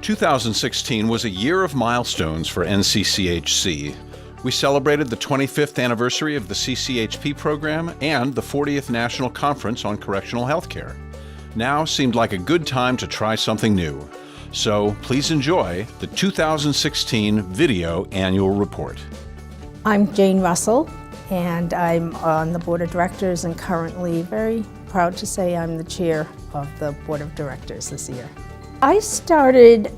2016 was a year of milestones for NCCHC. We celebrated the 25th anniversary of the CCHP program and the 40th National Conference on Correctional Healthcare. Now seemed like a good time to try something new. So please enjoy the 2016 Video Annual Report. I'm Jane Russell, and I'm on the Board of Directors and currently very proud to say I'm the chair of the Board of Directors this year. I started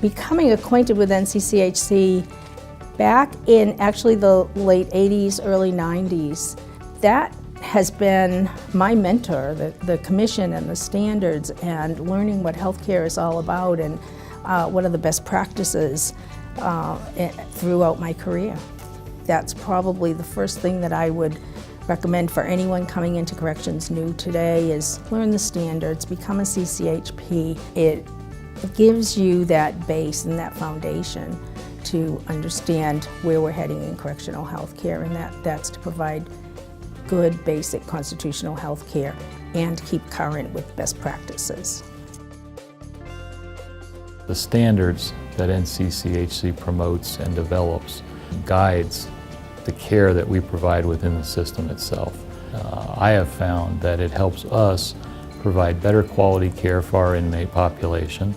becoming acquainted with NCCHC back in actually the late 80s, early 90s. That has been my mentor, the commission and the standards, and learning what healthcare is all about and what are the best practices throughout my career. That's probably the first thing that I would recommend for anyone coming into corrections new today is learn the standards, become a CCHP. It gives you that base and that foundation to understand where we're heading in correctional health care, and that's to provide good basic constitutional health care and keep current with best practices. The standards that NCCHC promotes and develops guides the care that we provide within the system itself. I have found that it helps us provide better quality care for our inmate population,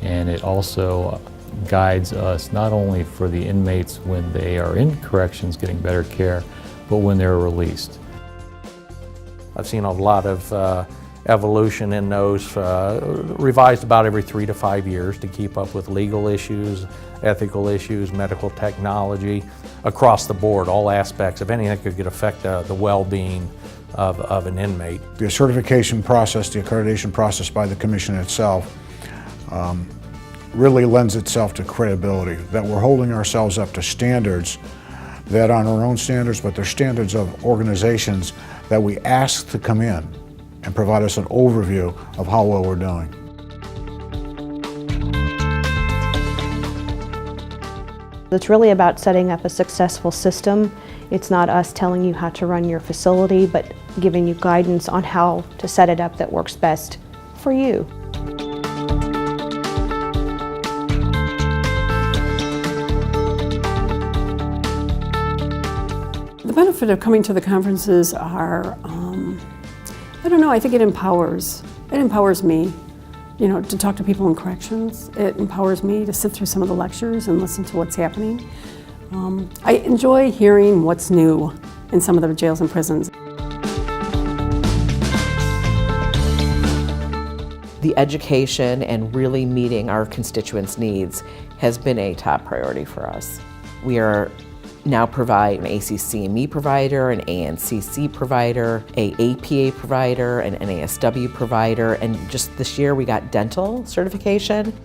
and it also guides us not only for the inmates when they are in corrections getting better care, but when they're released. I've seen a lot of evolution in those, revised about every 3 to 5 years to keep up with legal issues, ethical issues, medical technology, across the board, all aspects of anything that could affect the well-being of an inmate. The certification process, the accreditation process by the Commission itself really lends itself to credibility, that we're holding ourselves up to standards that aren't our own standards, but they're standards of organizations that we ask to come in and provide us an overview of how well we're doing. It's really about setting up a successful system. It's not us telling you how to run your facility, but giving you guidance on how to set it up that works best for you. The benefit of coming to the conferences are, I don't know, I think it empowers me, to talk to people in corrections. It empowers me to sit through some of the lectures and listen to what's happening. I enjoy hearing what's new in some of the jails and prisons. The education and really meeting our constituents' needs has been a top priority for us. We are now provide an ACCME provider, an ANCC provider, a APA provider, an NASW provider, and just this year we got dental certification.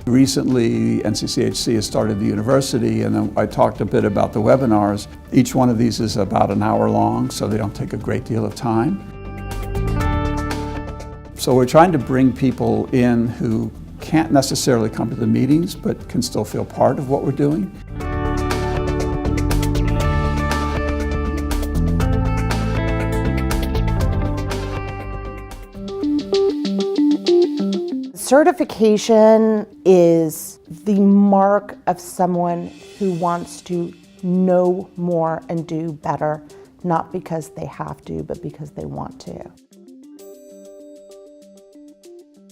Recently, NCCHC has started the university, and then I talked a bit about the webinars. Each one of these is about an hour long, so they don't take a great deal of time. So we're trying to bring people in who can't necessarily come to the meetings, but can still feel part of what we're doing. Certification is the mark of someone who wants to know more and do better, not because they have to, but because they want to.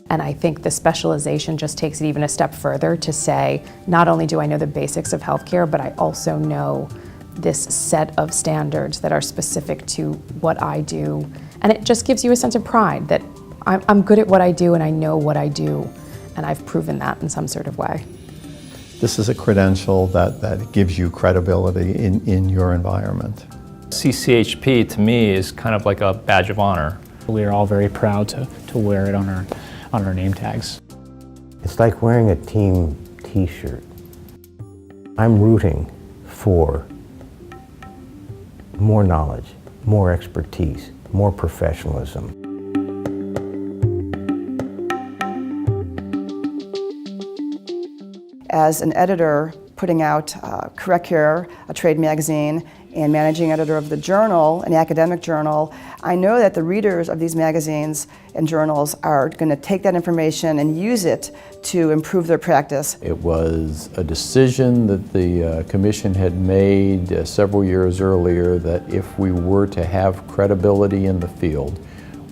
And I think the specialization just takes it even a step further to say, not only do I know the basics of healthcare, but I also know this set of standards that are specific to what I do. And it just gives you a sense of pride that I'm good at what I do and I know what I do, and I've proven that in some sort of way. This is a credential that gives you credibility in your environment. CCHP to me is kind of like a badge of honor. We are all very proud to wear it on our name tags. It's like wearing a team t-shirt. I'm rooting for more knowledge, more expertise, more professionalism. As an editor putting out CorrectCare, a trade magazine, and managing editor of the Journal, an academic journal, I know that the readers of these magazines and journals are going to take that information and use it to improve their practice. It was a decision that the Commission had made several years earlier that if we were to have credibility in the field,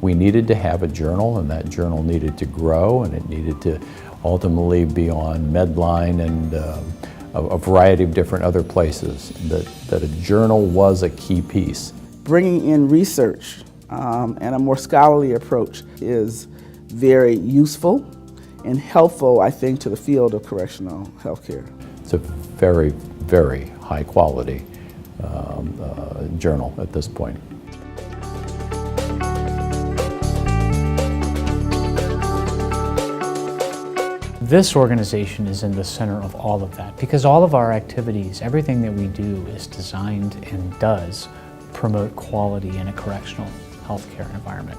we needed to have a journal, and that journal needed to grow, and it needed to ultimately be on Medline and a variety of different other places, that a journal was a key piece. Bringing in research and a more scholarly approach is very useful and helpful, I think, to the field of correctional healthcare. It's a very, very high quality journal at this point. This organization is in the center of all of that because all of our activities, everything that we do is designed and does promote quality in a correctional healthcare environment.